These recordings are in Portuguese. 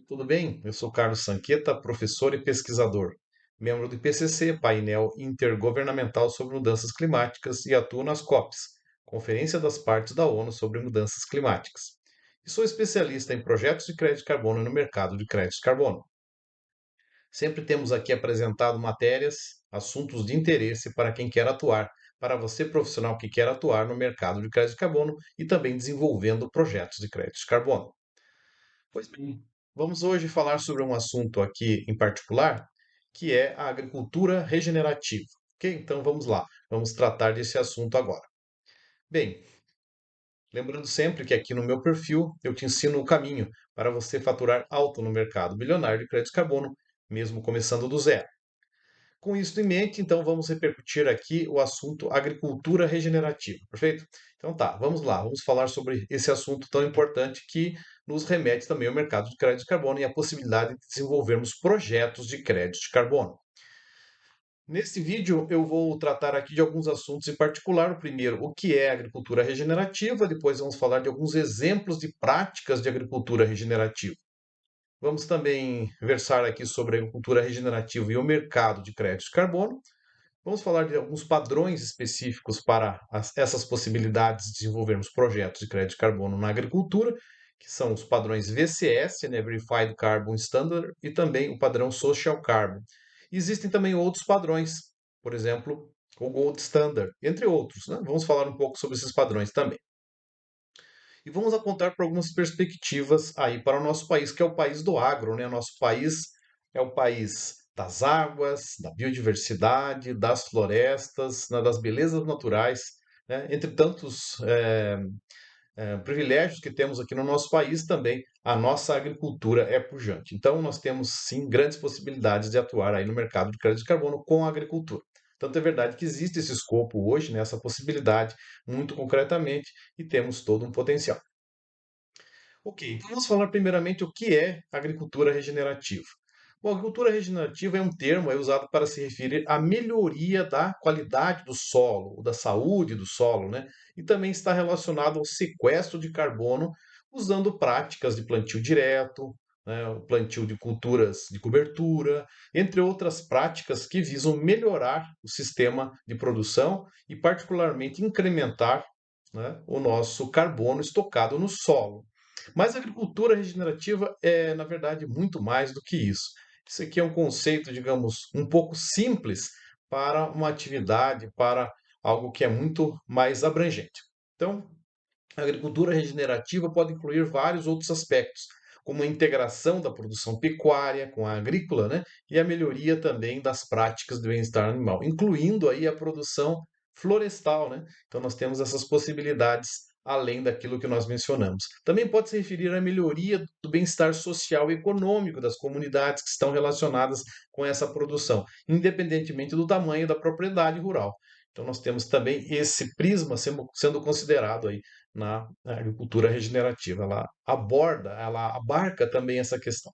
tudo bem? Eu sou Carlos Sanqueta, professor e pesquisador, membro do IPCC, painel intergovernamental sobre mudanças climáticas, e atuo nas COPs, Conferência das Partes da ONU sobre Mudanças Climáticas. E sou especialista em projetos de crédito de carbono no mercado de crédito de carbono. Sempre temos aqui apresentado matérias, assuntos de interesse para quem quer atuar, para você profissional que quer atuar no mercado de crédito de carbono e também desenvolvendo projetos de crédito de carbono. Pois bem, vamos hoje falar sobre um assunto aqui em particular, que é a agricultura regenerativa. Ok? Então vamos lá, vamos tratar desse assunto agora. Bem, lembrando sempre que aqui no meu perfil eu te ensino o caminho para você faturar alto no mercado bilionário de crédito de carbono, mesmo começando do zero. Com isso em mente, então vamos repercutir aqui o assunto agricultura regenerativa, perfeito? Então tá, vamos lá, vamos falar sobre esse assunto tão importante que nos remete também ao mercado de crédito de carbono e a possibilidade de desenvolvermos projetos de crédito de carbono. Nesse vídeo eu vou tratar aqui de alguns assuntos em particular. O primeiro, o que é agricultura regenerativa, depois vamos falar de alguns exemplos de práticas de agricultura regenerativa. Vamos também versar aqui sobre a agricultura regenerativa e o mercado de crédito de carbono. Vamos falar de alguns padrões específicos para essas possibilidades de desenvolvermos projetos de crédito de carbono na agricultura, que são os padrões VCS, né, Verified Carbon Standard, e também o padrão Social Carbon. Existem também outros padrões, por exemplo, o Gold Standard, entre outros, né? Vamos falar um pouco sobre esses padrões também. E vamos apontar para algumas perspectivas aí para o nosso país, que é o país do agro, né? Nosso país é o país das águas, da biodiversidade, das florestas, né, das belezas naturais, né? Entre tantos privilégios que temos aqui no nosso país, também a nossa agricultura é pujante. Então, nós temos sim grandes possibilidades de atuar aí no mercado de crédito de carbono com a agricultura. Tanto é verdade que existe esse escopo hoje, né, essa possibilidade, muito concretamente, e temos todo um potencial. Ok, então vamos falar primeiramente o que é agricultura regenerativa. Bom, agricultura regenerativa é um termo usado para se referir à melhoria da qualidade do solo, ou da saúde do solo, né? E também está relacionado ao sequestro de carbono usando práticas de plantio direto, né? O plantio de culturas de cobertura, entre outras práticas que visam melhorar o sistema de produção e, particularmente, incrementar, né, o nosso carbono estocado no solo. Mas a agricultura regenerativa é, na verdade, muito mais do que isso. Isso aqui é um conceito, digamos, um pouco simples para uma atividade, para algo que é muito mais abrangente. Então, a agricultura regenerativa pode incluir vários outros aspectos, como a integração da produção pecuária com a agrícola, né? E a melhoria também das práticas de bem-estar animal, incluindo aí a produção florestal, né? Então nós temos essas possibilidades além daquilo que nós mencionamos. Também pode se referir à melhoria do bem-estar social e econômico das comunidades que estão relacionadas com essa produção, independentemente do tamanho da propriedade rural. Então nós temos também esse prisma sendo considerado aí na agricultura regenerativa. Ela aborda, ela abarca também essa questão.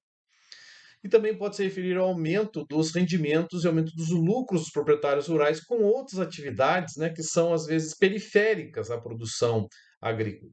E também pode se referir ao aumento dos rendimentos e aumento dos lucros dos proprietários rurais com outras atividades, né, que são às vezes periféricas à produção agrícola.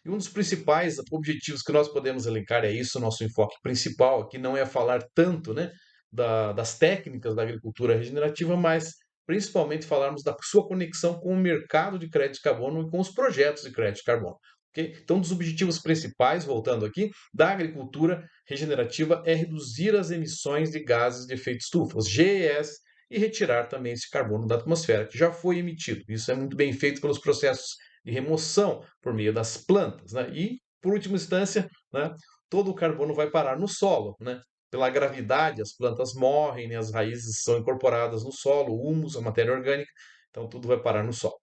E um dos principais objetivos que nós podemos elencar é isso, nosso enfoque principal aqui não é falar tanto, né, das técnicas da agricultura regenerativa, mas principalmente falarmos da sua conexão com o mercado de crédito de carbono e com os projetos de crédito de carbono. Okay? Então, um dos objetivos principais, voltando aqui, da agricultura regenerativa é reduzir as emissões de gases de efeito estufa, os GES, e retirar também esse carbono da atmosfera, que já foi emitido. Isso é muito bem feito pelos processos de remoção por meio das plantas. Né? E, por última instância, né, todo o carbono vai parar no solo. Né? Pela gravidade, as plantas morrem, né? As raízes são incorporadas no solo, o humus, a matéria orgânica, então tudo vai parar no solo.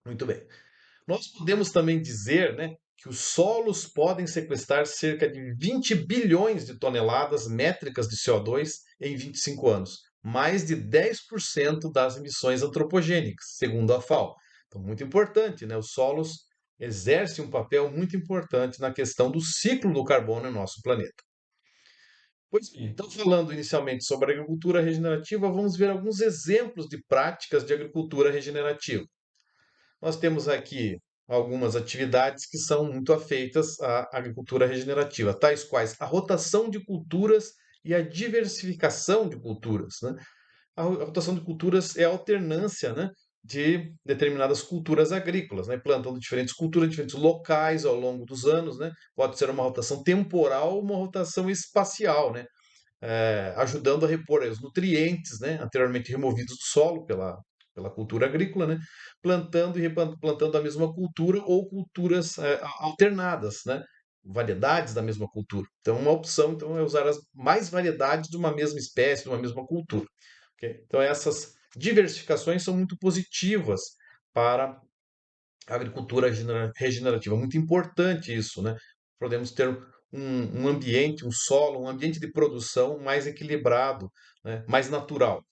Muito bem. Nós podemos também dizer, né, que os solos podem sequestrar cerca de 20 bilhões de toneladas métricas de CO2 em 25 anos, mais de 10% das emissões antropogênicas, segundo a FAO. Então, muito importante, né? Os solos exercem um papel muito importante na questão do ciclo do carbono em nosso planeta. Pois bem, então falando inicialmente sobre a agricultura regenerativa, vamos ver alguns exemplos de práticas de agricultura regenerativa. Nós temos aqui algumas atividades que são muito afeitas à agricultura regenerativa, tais quais a rotação de culturas e a diversificação de culturas, né? A rotação de culturas é a alternância, né, de determinadas culturas agrícolas, né, plantando diferentes culturas, diferentes locais ao longo dos anos, né? Pode ser uma rotação temporal ou uma rotação espacial, né? Ajudando a repor aí os nutrientes, né, anteriormente removidos do solo pela cultura agrícola, né, plantando e replantando a mesma cultura ou culturas alternadas, né, variedades da mesma cultura. Então, uma opção então, é usar as mais variedades de uma mesma espécie, de uma mesma cultura. Ok? Então, essas diversificações são muito positivas para a agricultura regenerativa. Muito importante isso, né? Podemos ter um ambiente, um solo, um ambiente de produção mais equilibrado, né? Mais natural.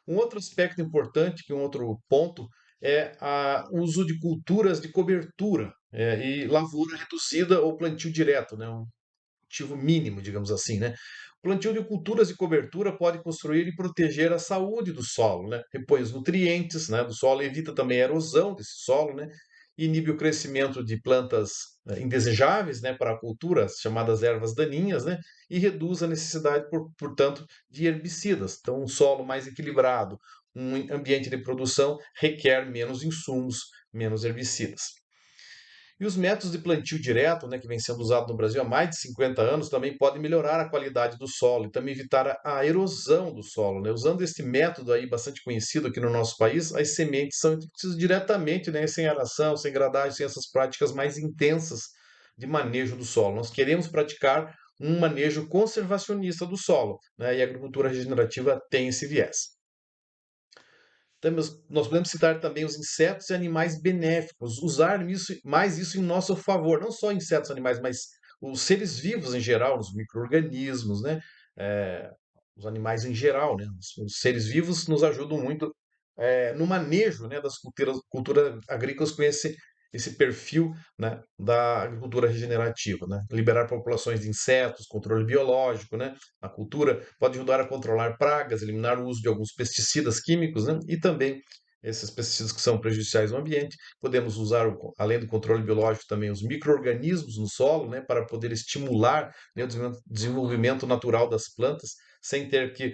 Um outro aspecto importante, que um outro ponto, é o uso de culturas de cobertura e lavoura reduzida ou plantio direto, né? Cultivo mínimo, digamos assim, né? O plantio de culturas de cobertura pode construir e proteger a saúde do solo, né? Repõe os nutrientes, né, do solo, evita também a erosão desse solo, né? Inibe o crescimento de plantas indesejáveis, né, para a cultura, as chamadas ervas daninhas, né? E reduz a necessidade, portanto, de herbicidas. Então, um solo mais equilibrado, um ambiente de produção requer menos insumos, menos herbicidas. E os métodos de plantio direto, né, que vem sendo usado no Brasil há mais de 50 anos, também podem melhorar a qualidade do solo e também evitar a erosão do solo, né? Usando este método aí bastante conhecido aqui no nosso país, as sementes são introduzidas diretamente, né, sem aração, sem gradagem, sem essas práticas mais intensas de manejo do solo. Nós queremos praticar um manejo conservacionista do solo, né? E a agricultura regenerativa tem esse viés. Nós podemos citar também os insetos e animais benéficos, usar mais isso em nosso favor, não só insetos, animais, mas os seres vivos em geral, os micro-organismos, né? Eh, os animais em geral, né? Os seres vivos nos ajudam muito no manejo, né, das culturas agrícolas com esse perfil, né, da agricultura regenerativa, né? Liberar populações de insetos, controle biológico, né? A cultura pode ajudar a controlar pragas, eliminar o uso de alguns pesticidas químicos, né? E também esses pesticidas que são prejudiciais ao ambiente. Podemos usar, além do controle biológico, também os micro-organismos no solo, né, para poder estimular, né, o desenvolvimento natural das plantas, sem ter que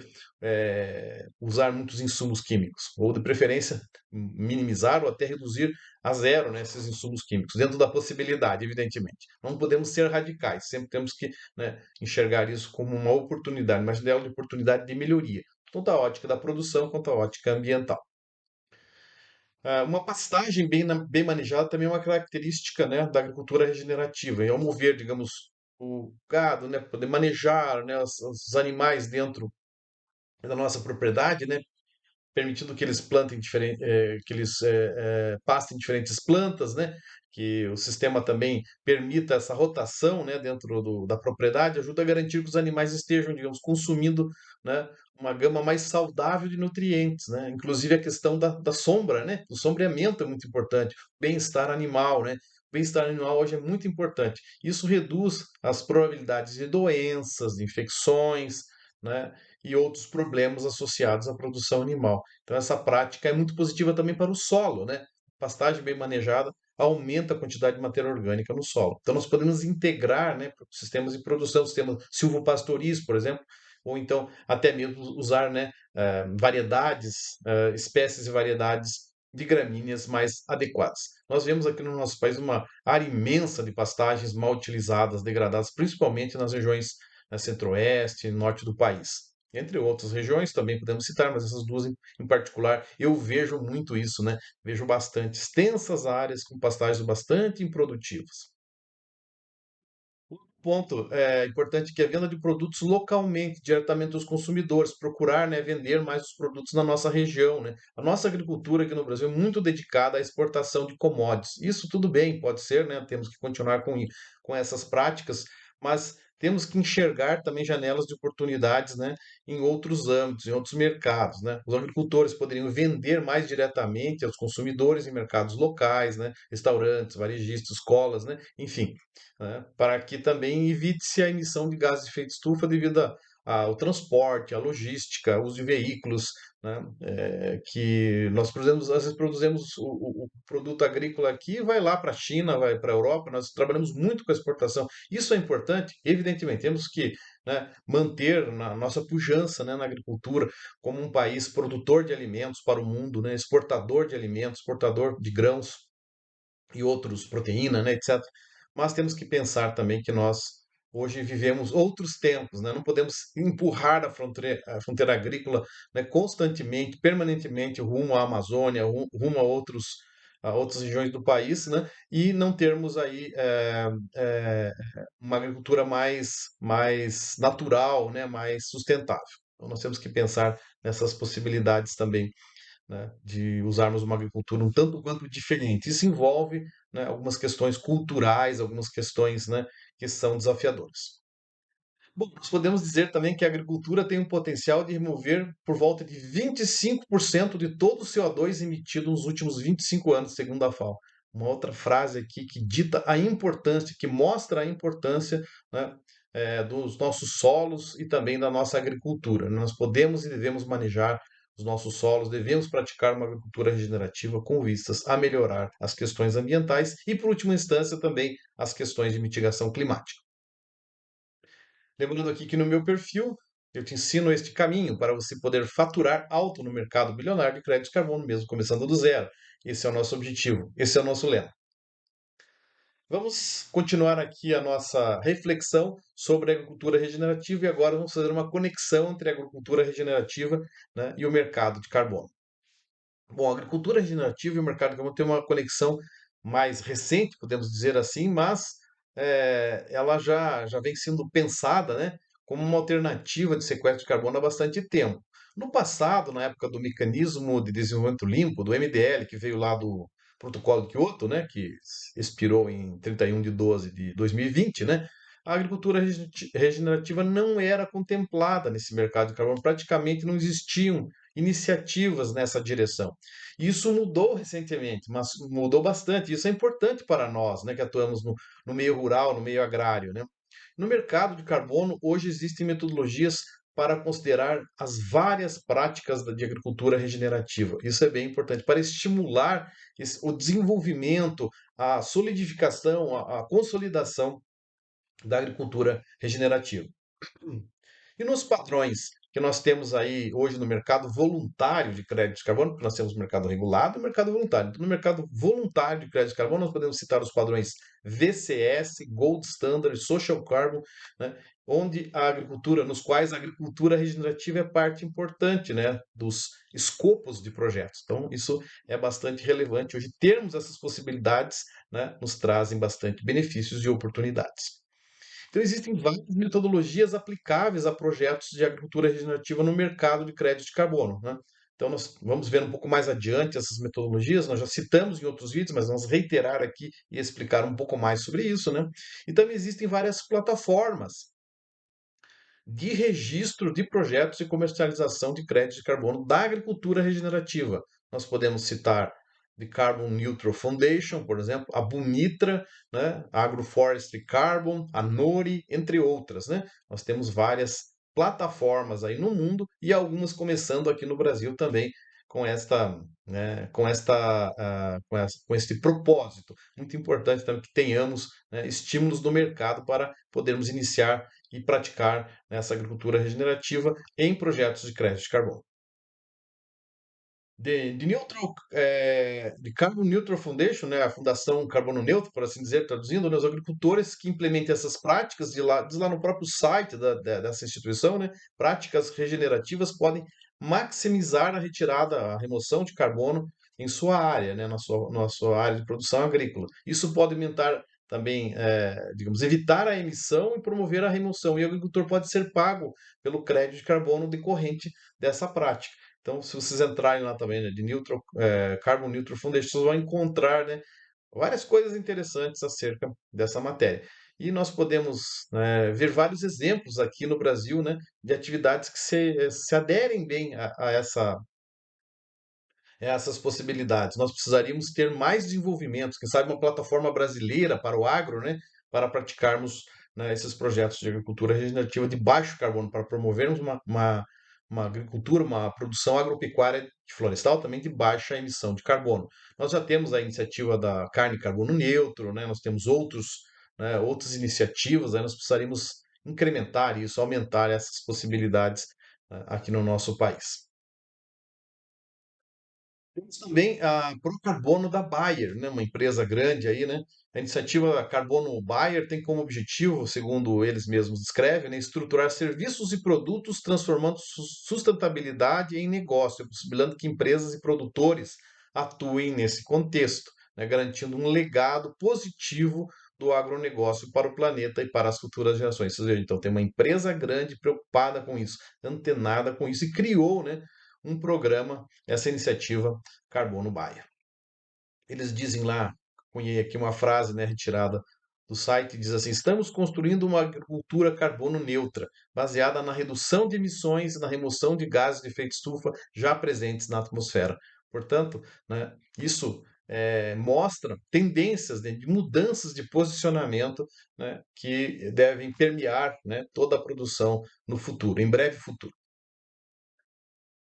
usar muitos insumos químicos, ou de preferência minimizar ou até reduzir a zero, né, esses insumos químicos, dentro da possibilidade, evidentemente. Não podemos ser radicais, sempre temos que, né, enxergar isso como uma oportunidade, mas dela de oportunidade de melhoria, tanto a ótica da produção quanto a ótica ambiental. Uma pastagem bem manejada também é uma característica, né, da agricultura regenerativa. E ao mover, digamos, o gado, né, poder manejar, né, os animais dentro da nossa propriedade, né, permitindo que eles plantem que eles pastem diferentes plantas, né? Que o sistema também permita essa rotação, né, dentro da propriedade, ajuda a garantir que os animais estejam, digamos, consumindo, né, uma gama mais saudável de nutrientes, né? Inclusive a questão da sombra, né? O sombreamento é muito importante, bem-estar animal, né? O bem-estar animal hoje é muito importante. Isso reduz as probabilidades de doenças, de infecções, né? E outros problemas associados à produção animal. Então, essa prática é muito positiva também para o solo, né? Pastagem bem manejada aumenta a quantidade de matéria orgânica no solo. Então, nós podemos integrar, né, sistemas de produção, sistemas silvopastoris, por exemplo, ou então até mesmo usar, né, variedades, espécies e variedades de gramíneas mais adequadas. Nós vemos aqui no nosso país uma área imensa de pastagens mal utilizadas, degradadas, principalmente nas regiões centro-oeste e norte do país. Entre outras regiões também podemos citar, mas essas duas em particular, eu vejo muito isso, né? Vejo bastante extensas áreas com pastagens bastante improdutivas. Ponto importante que é a venda de produtos localmente, diretamente aos consumidores, procurar, né, vender mais os produtos na nossa região, né? A nossa agricultura aqui no Brasil é muito dedicada à exportação de commodities. Isso tudo bem, pode ser, né? Temos que continuar com essas práticas, mas temos que enxergar também janelas de oportunidades, né, em outros âmbitos, em outros mercados, né? Os agricultores poderiam vender mais diretamente aos consumidores em mercados locais, né? Restaurantes, varejistas, escolas, né? Enfim, né, para que também evite-se a emissão de gases de efeito estufa devido o transporte, a logística, o uso de veículos, né? Que nós produzimos, às vezes produzimos o produto agrícola aqui, vai lá para a China, vai para a Europa, nós trabalhamos muito com a exportação. Isso é importante, evidentemente, temos que, né, manter na nossa pujança, né, na agricultura como um país produtor de alimentos para o mundo, né, exportador de alimentos, exportador de grãos e outros, proteína, né, etc. Mas temos que pensar também que nós hoje vivemos outros tempos, né? Não podemos empurrar a fronteira agrícola, né, constantemente, permanentemente rumo à Amazônia, rumo a outras regiões do país, né? E não termos aí uma agricultura mais natural, né? Mais sustentável. Então nós temos que pensar nessas possibilidades também, né, de usarmos uma agricultura um tanto quanto diferente. Isso envolve, né, algumas questões culturais, algumas questões, né, que são desafiadoras. Bom, nós podemos dizer também que a agricultura tem um potencial de remover por volta de 25% de todo o CO2 emitido nos últimos 25 anos, segundo a FAO. Uma outra frase aqui que dita a importância, que mostra a importância, né, dos nossos solos e também da nossa agricultura. Nós podemos e devemos manejar os nossos solos, devemos praticar uma agricultura regenerativa com vistas a melhorar as questões ambientais e, por última instância, também as questões de mitigação climática. Lembrando aqui que no meu perfil eu te ensino este caminho para você poder faturar alto no mercado bilionário de crédito de carbono, mesmo começando do zero. Esse é o nosso objetivo, esse é o nosso lema. Vamos continuar aqui a nossa reflexão sobre a agricultura regenerativa e agora vamos fazer uma conexão entre a agricultura regenerativa, né, e o mercado de carbono. Bom, a agricultura regenerativa e o mercado de carbono têm uma conexão mais recente, podemos dizer assim, mas ela já vem sendo pensada, né, como uma alternativa de sequestro de carbono há bastante tempo. No passado, na época do Mecanismo de Desenvolvimento Limpo, do MDL, que veio lá do Protocolo de Kyoto, né, que expirou em 31 de 12 de 2020, né, a agricultura regenerativa não era contemplada nesse mercado de carbono, praticamente não existiam iniciativas nessa direção. Isso mudou recentemente, mas mudou bastante. Isso é importante para nós, né, que atuamos no meio rural, no meio agrário, né? No mercado de carbono, hoje existem metodologias para considerar as várias práticas de agricultura regenerativa. Isso é bem importante para estimular o desenvolvimento, a solidificação, a consolidação da agricultura regenerativa. E nos padrões que nós temos aí hoje no mercado voluntário de crédito de carbono, porque nós temos o mercado regulado e o mercado voluntário. Então, no mercado voluntário de crédito de carbono, nós podemos citar os padrões VCS, Gold Standard, Social Carbon, né, onde a agricultura, nos quais a agricultura regenerativa é parte importante, né, dos escopos de projetos. Então, isso é bastante relevante. Hoje, termos essas possibilidades, né, nos trazem bastante benefícios e oportunidades. Então, existem várias metodologias aplicáveis a projetos de agricultura regenerativa no mercado de crédito de carbono, né? Então, nós vamos ver um pouco mais adiante essas metodologias. Nós já citamos em outros vídeos, mas vamos reiterar aqui e explicar um pouco mais sobre isso, né? E também existem várias plataformas de registro de projetos e comercialização de crédito de carbono da agricultura regenerativa. Nós podemos citar the Carbon Neutral Foundation, por exemplo, a Bunitra, né, a Agroforestry Carbon, a Nori, entre outras, né? Nós temos várias plataformas aí no mundo e algumas começando aqui no Brasil também com esta, né, com este propósito. Muito importante também que tenhamos, né, estímulos do mercado para podermos iniciar e praticar, né, essa agricultura regenerativa em projetos de crédito de carbono. De Carbon Neutral Foundation, né, a Fundação Carbono Neutro, por assim dizer, traduzindo, né, os agricultores que implementem essas práticas, diz lá no próprio site dessa instituição, né, práticas regenerativas podem maximizar a retirada, a remoção de carbono em sua área, né, na sua área de produção agrícola. Isso pode aumentar também, digamos, evitar a emissão e promover a remoção. E o agricultor pode ser pago pelo crédito de carbono decorrente dessa prática. Então, se vocês entrarem lá também, né, de Carbon Neutral Foundation, vocês vão encontrar, né, várias coisas interessantes acerca dessa matéria. E nós podemos, né, ver vários exemplos aqui no Brasil, né, de atividades que se aderem bem a essas possibilidades. Nós precisaríamos ter mais desenvolvimentos, quem sabe uma plataforma brasileira para o agro, né, para praticarmos né, esses projetos de agricultura regenerativa de baixo carbono para promovermos uma agricultura, uma produção agropecuária de florestal também de baixa emissão de carbono. Nós já temos a iniciativa da carne carbono neutro, né, nós temos né, outras iniciativas, aí nós precisaríamos incrementar isso, aumentar essas possibilidades, aqui no nosso país. Temos também a Procarbono da Bayer, né, uma empresa grande aí, né? A iniciativa Carbono Bayer tem como objetivo, segundo eles mesmos descrevem, né, estruturar serviços e produtos transformando sustentabilidade em negócio, possibilitando que empresas e produtores atuem nesse contexto, né, garantindo um legado positivo do agronegócio para o planeta e para as futuras gerações. Ou seja, então tem uma empresa grande preocupada com isso, antenada com isso e criou, né, um programa, essa iniciativa Carbono Baia. Eles dizem lá, cunhei aqui uma frase, né, retirada do site, diz assim: estamos construindo uma agricultura carbono neutra, baseada na redução de emissões e na remoção de gases de efeito estufa já presentes na atmosfera. Portanto, né, isso mostra tendências, né, de mudanças de posicionamento, né, que devem permear, né, toda a produção no futuro, em breve futuro.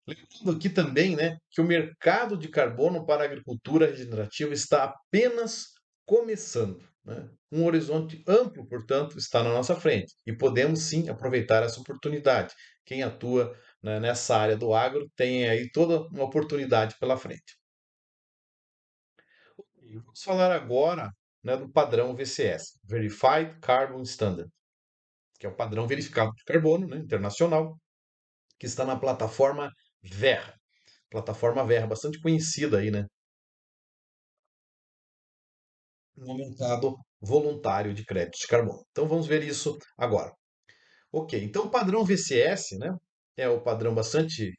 Lembrando aqui também, né, que o mercado de carbono para a agricultura regenerativa está apenas começando, né? Um horizonte amplo, portanto, está na nossa frente e podemos sim aproveitar essa oportunidade. Quem atua, né, nessa área do agro tem aí toda uma oportunidade pela frente. E vamos falar agora, né, do padrão VCS, Verified Carbon Standard, que é o padrão verificado de carbono, né, internacional, que está na plataforma Verra. Plataforma Verra, bastante conhecida aí, né, no mercado voluntário de crédito de carbono. Então vamos ver isso agora. Ok, então o padrão VCS, né, é o padrão bastante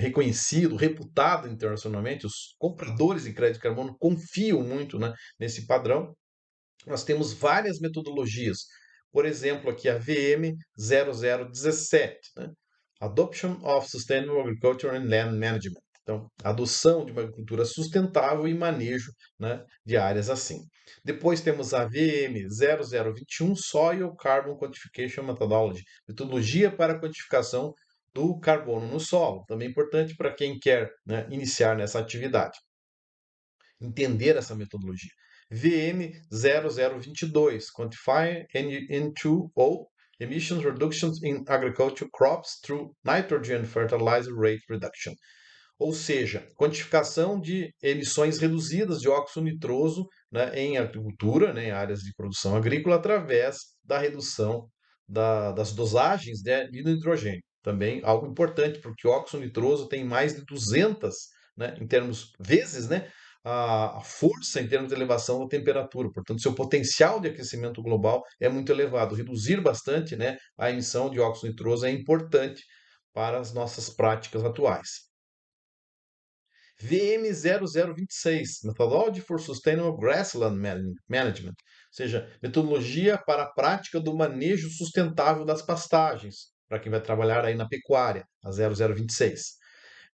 reconhecido, reputado internacionalmente. Os compradores de crédito de carbono confiam muito, né, nesse padrão. Nós temos várias metodologias. Por exemplo, aqui a VM 0017, né? Adoption of Sustainable Agriculture and Land Management. Então, adoção de uma agricultura sustentável e manejo, né, de áreas assim. Depois temos a VM 0021, Soil Carbon Quantification Methodology, metodologia para quantificação do carbono no solo. Também importante para quem quer, né, iniciar nessa atividade entender essa metodologia. VM 0022, Quantify N2O Emissions Reductions in Agriculture Crops through Nitrogen Fertilizer Rate Reduction. Ou seja, quantificação de emissões reduzidas de óxido nitroso, né, em agricultura, né, em áreas de produção agrícola, através da redução das dosagens, né, de nitrogênio. Também algo importante, porque o óxido nitroso tem mais de 200, né, em termos vezes, né, a força em termos de elevação da temperatura. Portanto, seu potencial de aquecimento global é muito elevado. Reduzir bastante, né, a emissão de óxido nitroso é importante para as nossas práticas atuais. VM0026, Methodology for Sustainable Grassland Management, ou seja, metodologia para a prática do manejo sustentável das pastagens, para quem vai trabalhar aí na pecuária, a 0026.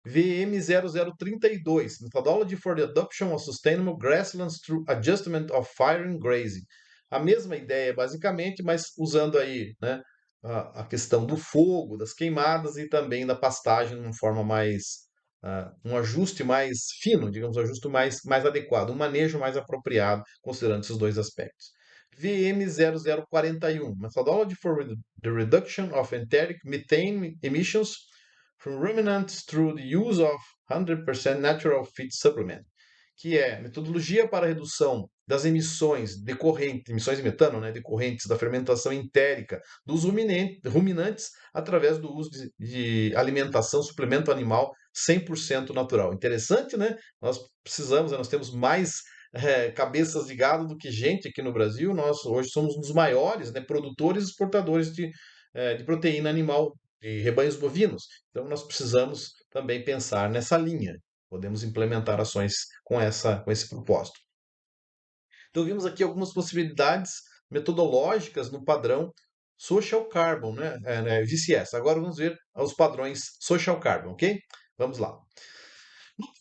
VM0032, Methodology for the Adoption of Sustainable Grasslands through Adjustment of Fire and Grazing. A mesma ideia, basicamente, mas usando aí, né, a questão do fogo, das queimadas e também da pastagem de uma forma mais, um ajuste mais fino, digamos, um ajuste mais adequado, um manejo mais apropriado, considerando esses dois aspectos. VM0041, Methodology for the Reduction of Enteric Methane Emissions from Ruminants through the Use of 100% Natural Feed Supplement, que é metodologia para a redução das emissões decorrentes, emissões de metano, né, decorrentes da fermentação entérica dos ruminantes através do uso de alimentação, suplemento animal 100% natural. Interessante, né? Nós temos mais cabeças de gado do que gente aqui no Brasil. Nós hoje somos um dos maiores, né, produtores e exportadores de proteína animal de rebanhos bovinos. Então nós precisamos também pensar nessa linha. Podemos implementar ações com esse propósito. Então, vimos aqui algumas possibilidades metodológicas no padrão Social Carbon, né, VCS. Agora vamos ver os padrões Social Carbon, ok? Vamos lá.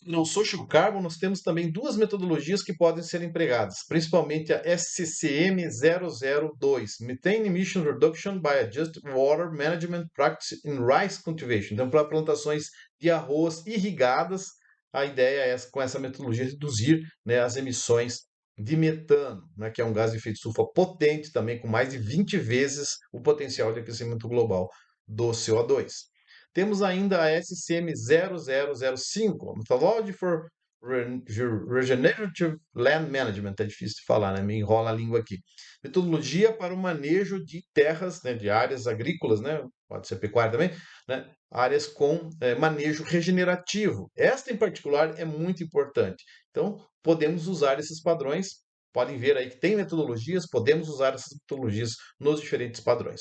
No Social Carbon, nós temos também duas metodologias que podem ser empregadas, principalmente a SCCM-002, Methane Emission Reduction by Adjusted Water Management Practice in Rice Cultivation. Então, para plantações de arroz irrigadas, a ideia é, com essa metodologia, reduzir, né, as emissões de metano, né, que é um gás de efeito estufa potente também, com mais de 20 vezes o potencial de aquecimento global do CO2. Temos ainda a SCM-0005, Methodology for Regenerative Land Management, é difícil de falar, né? Me enrola a língua aqui. Metodologia para o manejo de terras, né, de áreas agrícolas, né? Pode ser pecuária também, né? Áreas com manejo regenerativo. Esta, em particular, é muito importante. Então, podemos usar esses padrões. Podem ver aí que tem metodologias, podemos usar essas metodologias nos diferentes padrões.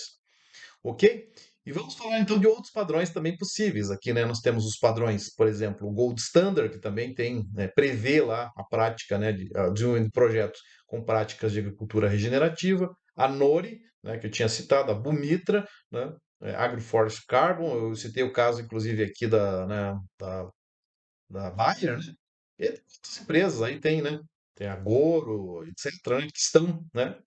Ok? E vamos falar então de outros padrões também possíveis. Aqui, né, nós temos os padrões, por exemplo, o Gold Standard, que também tem, né, prevê lá a prática, né, de desenvolvimento de projetos com práticas de agricultura regenerativa. A NORI, né, que eu tinha citado, a Bumitra, né, Agroforest Carbon. Eu citei o caso, inclusive, aqui da Bayer, né? E outras empresas aí tem, né? Tem a Goro, etc., né, que estão, né,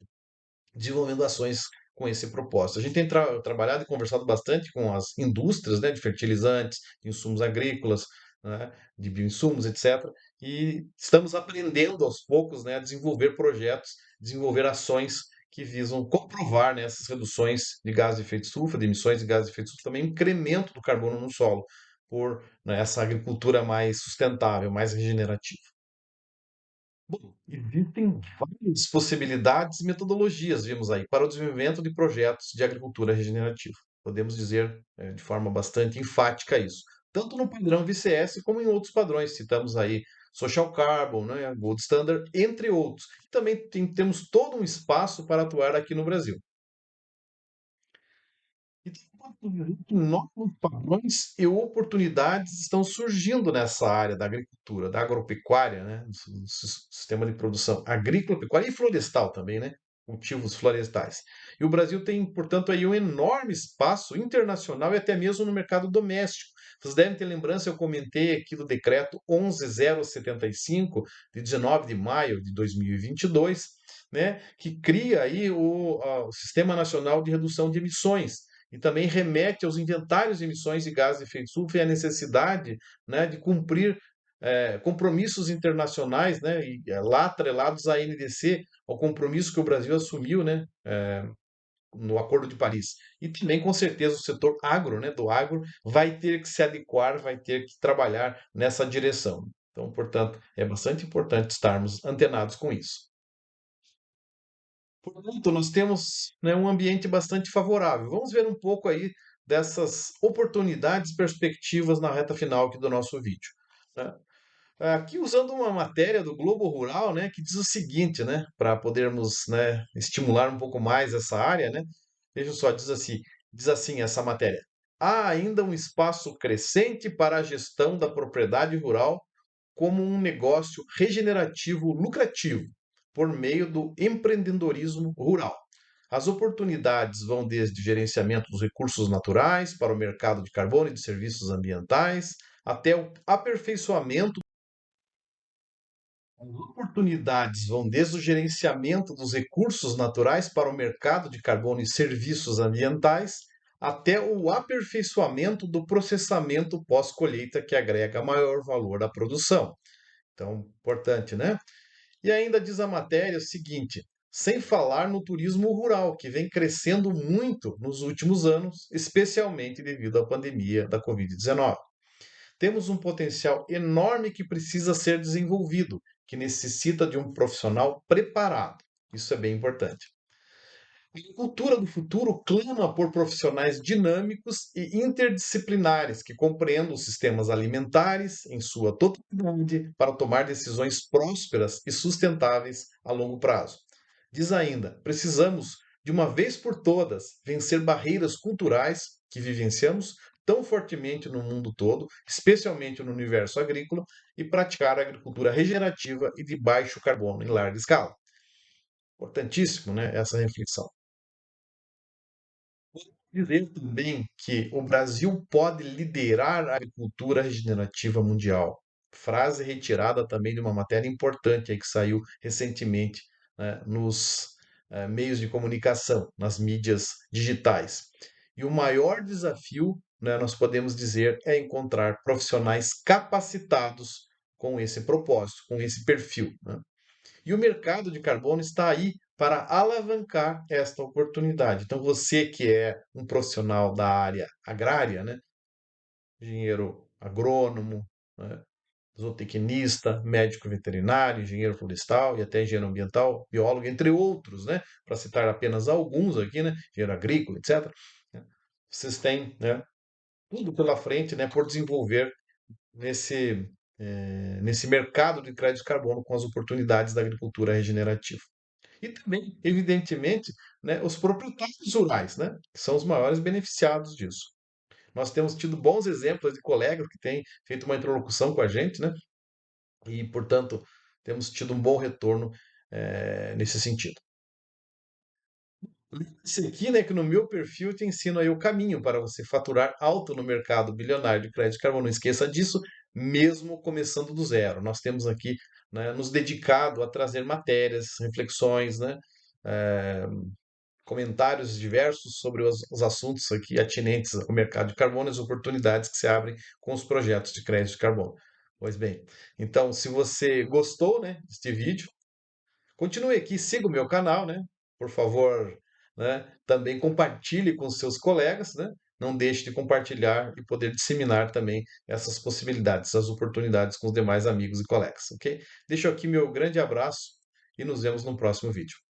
desenvolvendo ações com esse propósito. A gente tem trabalhado e conversado bastante com as indústrias, né, de fertilizantes, de insumos agrícolas, né, de bioinsumos, etc. E estamos aprendendo aos poucos, né, a desenvolver projetos, desenvolver ações que visam comprovar, né, essas reduções de gás de efeito estufa, de emissões de gás de efeito estufa, também incremento do carbono no solo, por, né, essa agricultura mais sustentável, mais regenerativa. Bom, existem várias possibilidades e metodologias, vimos aí, para o desenvolvimento de projetos de agricultura regenerativa. Podemos dizer, de forma bastante enfática isso. Tanto no padrão VCS como em outros padrões. Citamos aí Social Carbon, né, Gold Standard, entre outros. E também temos todo um espaço para atuar aqui no Brasil. E que novos padrões e oportunidades estão surgindo nessa área da agricultura, da agropecuária, né? Do sistema de produção agrícola, pecuária e florestal também, né? Cultivos florestais. E o Brasil tem, portanto, aí um enorme espaço internacional e até mesmo no mercado doméstico. Vocês devem ter lembrança, eu comentei aqui do decreto 11075, de 19 de maio de 2022, né? Que cria aí o Sistema Nacional de Redução de Emissões, e também remete aos inventários de emissões de gases de efeito estufa e à necessidade, né, de cumprir compromissos internacionais, né, e, lá atrelados à NDC, ao compromisso que o Brasil assumiu, né, no Acordo de Paris. E também, com certeza, o setor agro, né, do agro, vai ter que se adequar, vai ter que trabalhar nessa direção. Então, portanto, é bastante importante estarmos antenados com isso. Portanto, nós temos, né, um ambiente bastante favorável. Vamos ver um pouco aí dessas oportunidades e perspectivas na reta final aqui do nosso vídeo, né? Aqui usando uma matéria do Globo Rural, né, que diz o seguinte, né, para podermos, né, estimular um pouco mais essa área, né? Veja só, diz assim essa matéria: há ainda um espaço crescente para a gestão da propriedade rural como um negócio regenerativo lucrativo, por meio do empreendedorismo rural. As oportunidades vão desde o gerenciamento dos recursos naturais para o mercado de carbono e de serviços ambientais, até o aperfeiçoamento. As oportunidades vão desde o gerenciamento dos recursos naturais para o mercado de carbono e serviços ambientais, até o aperfeiçoamento do processamento pós-colheita, que agrega maior valor à produção. Então, importante, né? E ainda diz a matéria o seguinte: sem falar no turismo rural, que vem crescendo muito nos últimos anos, especialmente devido à pandemia da Covid-19. Temos um potencial enorme que precisa ser desenvolvido, que necessita de um profissional preparado. Isso é bem importante. A agricultura do futuro clama por profissionais dinâmicos e interdisciplinares que compreendam os sistemas alimentares em sua totalidade para tomar decisões prósperas e sustentáveis a longo prazo. Diz ainda: precisamos, de uma vez por todas, vencer barreiras culturais que vivenciamos tão fortemente no mundo todo, especialmente no universo agrícola, e praticar a agricultura regenerativa e de baixo carbono em larga escala. Importantíssimo, né, essa reflexão. Dizer também que o Brasil pode liderar a agricultura regenerativa mundial. frase retirada também de uma matéria importante aí que saiu recentemente, né, nos meios de comunicação, nas mídias digitais. E o maior desafio, né, nós podemos dizer, é encontrar profissionais capacitados com esse propósito, com esse perfil, né? E o mercado de carbono está aí para alavancar esta oportunidade. Então, você que é um profissional da área agrária, né, engenheiro agrônomo, né, zootecnista, médico veterinário, engenheiro florestal e até engenheiro ambiental, biólogo, entre outros, né, para citar apenas alguns aqui, né, engenheiro agrícola, etc. né, Vocês têm, né, tudo pela frente, né, por desenvolver nesse, nesse mercado de crédito de carbono com as oportunidades da agricultura regenerativa. E também, evidentemente, né, os proprietários rurais, né, que são os maiores beneficiados disso. Nós temos tido bons exemplos de colegas que têm feito uma interlocução com a gente, né, e, portanto, temos tido um bom retorno nesse sentido. Esse aqui, né, que no meu perfil eu te ensino aí o caminho para você faturar alto no mercado bilionário de crédito de carbono. Não esqueça disso, mesmo começando do zero. Nós temos aqui, né, nos dedicado a trazer matérias, reflexões, né, eh, comentários diversos sobre os assuntos aqui atinentes ao mercado de carbono e as oportunidades que se abrem com os projetos de crédito de carbono. Pois bem, então, se você gostou, né, deste vídeo, continue aqui, siga o meu canal, né? Por favor, né? Também compartilhe com os seus colegas, né? Não deixe de compartilhar e poder disseminar também essas possibilidades, essas oportunidades com os demais amigos e colegas, ok? Deixo aqui meu grande abraço e nos vemos no próximo vídeo.